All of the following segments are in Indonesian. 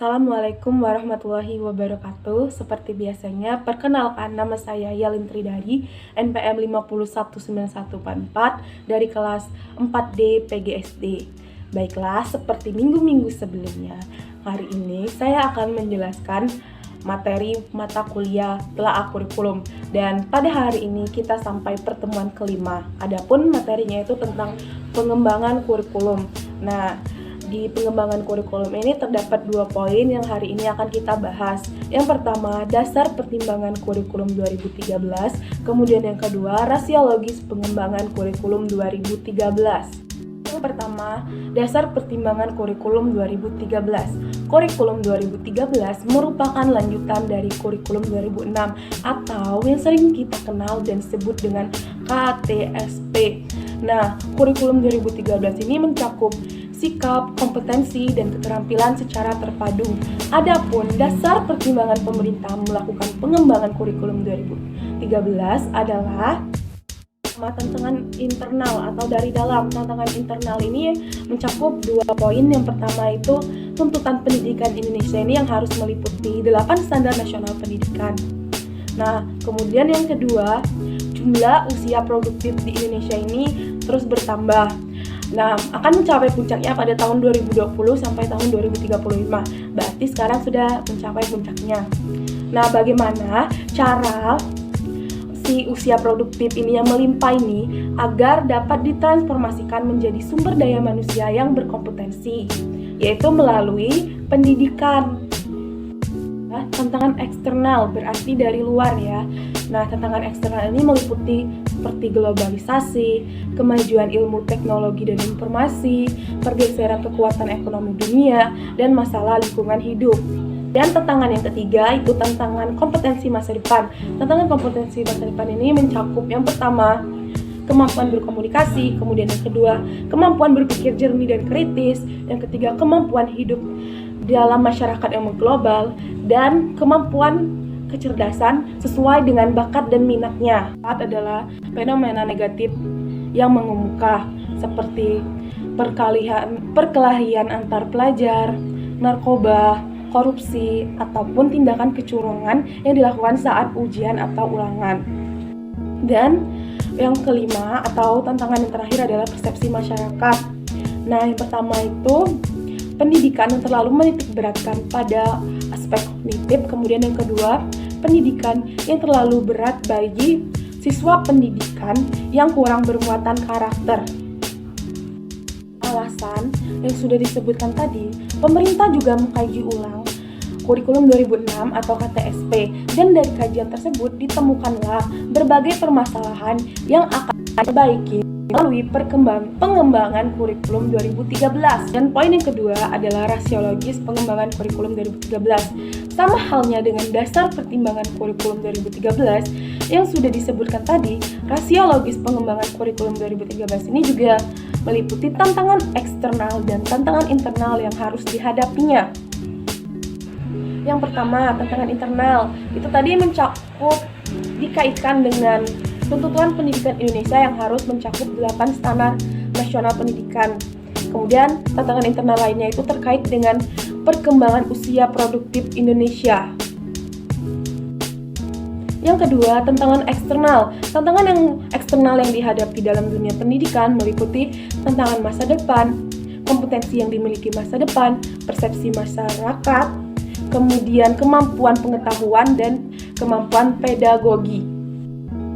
Assalamualaikum warahmatullahi wabarakatuh. Seperti biasanya, perkenalkan nama saya Yalin Tridari, NPM 519144 dari kelas 4D PGSD. Baiklah, seperti minggu-minggu sebelumnya, hari ini saya akan menjelaskan materi mata kuliah telaah kurikulum, dan pada hari ini kita sampai pertemuan kelima. Adapun materinya itu tentang pengembangan kurikulum. Nah, di pengembangan kurikulum ini terdapat 2 poin yang hari ini akan kita bahas. Yang pertama, dasar pertimbangan kurikulum 2013, kemudian yang kedua, rasiologis pengembangan kurikulum 2013. Yang pertama, dasar pertimbangan kurikulum 2013. Kurikulum 2013 merupakan lanjutan dari kurikulum 2006 atau yang sering kita kenal dan sebut dengan KTSP. Nah, kurikulum 2013 ini mencakup sikap, kompetensi, dan keterampilan secara terpadu. Adapun dasar pertimbangan pemerintah melakukan pengembangan kurikulum 2013 adalah tantangan internal atau dari dalam. Tantangan internal ini mencakup 2 poin. Yang pertama itu tuntutan pendidikan Indonesia ini yang harus meliputi 8 standar nasional pendidikan. Nah, kemudian yang kedua, jumlah usia produktif di Indonesia ini terus bertambah. Nah, akan mencapai puncaknya pada tahun 2020 sampai tahun 2035. Berarti sekarang sudah mencapai puncaknya. Nah, bagaimana cara si usia produktif ini yang melimpah ini agar dapat ditransformasikan menjadi sumber daya manusia yang berkompetensi, yaitu melalui pendidikan. Nah, tantangan eksternal berarti dari luar ya. Nah, tantangan eksternal ini meliputi seperti globalisasi, kemajuan ilmu teknologi dan informasi, pergeseran kekuatan ekonomi dunia, dan masalah lingkungan hidup. Dan tantangan yang ketiga itu tantangan kompetensi masa depan. Tantangan kompetensi masa depan ini mencakup yang pertama, kemampuan berkomunikasi, kemudian yang kedua, kemampuan berpikir jernih dan kritis, yang ketiga, kemampuan hidup dalam masyarakat yang global, dan kemampuan kecerdasan sesuai dengan bakat dan minatnya. Empat adalah fenomena negatif yang mengemuka seperti perkelahian antar pelajar, narkoba, korupsi, ataupun tindakan kecurangan yang dilakukan saat ujian atau ulangan. Dan yang kelima atau tantangan yang terakhir adalah persepsi masyarakat. Nah, yang pertama itu pendidikan yang terlalu menitik beratkan pada aspek kognitif, kemudian yang kedua, pendidikan yang terlalu berat bagi siswa pendidikan yang kurang bermuatan karakter. Alasan yang sudah disebutkan tadi, pemerintah juga mengkaji ulang kurikulum 2006 atau KTSP, dan dari kajian tersebut ditemukanlah berbagai permasalahan yang akan diperbaiki melalui pengembangan kurikulum 2013. Dan poin yang kedua adalah rasiologis pengembangan kurikulum 2013. Sama halnya dengan dasar pertimbangan kurikulum 2013 yang sudah disebutkan tadi, rasiologis pengembangan kurikulum 2013 ini juga meliputi tantangan eksternal dan tantangan internal yang harus dihadapinya. Yang pertama, tantangan internal itu tadi mencakup dikaitkan dengan tuntutan pendidikan Indonesia yang harus mencakup 8 standar nasional pendidikan. Kemudian tantangan internal lainnya itu terkait dengan perkembangan usia produktif Indonesia. Yang kedua, tantangan eksternal. Tantangan yang eksternal yang dihadapi dalam dunia pendidikan meliputi tantangan masa depan, kompetensi yang dimiliki masa depan, persepsi masyarakat, kemudian kemampuan pengetahuan dan kemampuan pedagogi.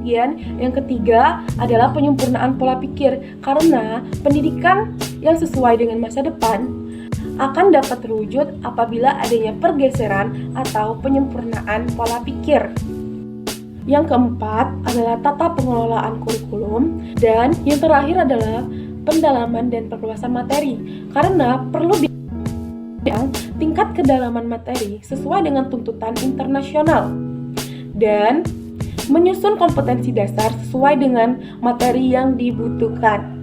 Kemudian yang ketiga adalah penyempurnaan pola pikir, karena pendidikan yang sesuai dengan masa depan akan dapat terwujud apabila adanya pergeseran atau penyempurnaan pola pikir. Yang keempat adalah tata pengelolaan kurikulum, dan yang terakhir adalah pendalaman dan perluasan materi, karena perlu tingkat kedalaman materi sesuai dengan tuntutan internasional dan menyusun kompetensi dasar sesuai dengan materi yang dibutuhkan.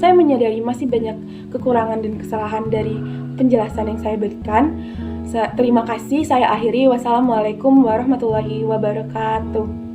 Saya menyadari masih banyak kekurangan dan kesalahan dari penjelasan yang saya berikan. Terima kasih, saya akhiri. Wassalamualaikum warahmatullahi wabarakatuh.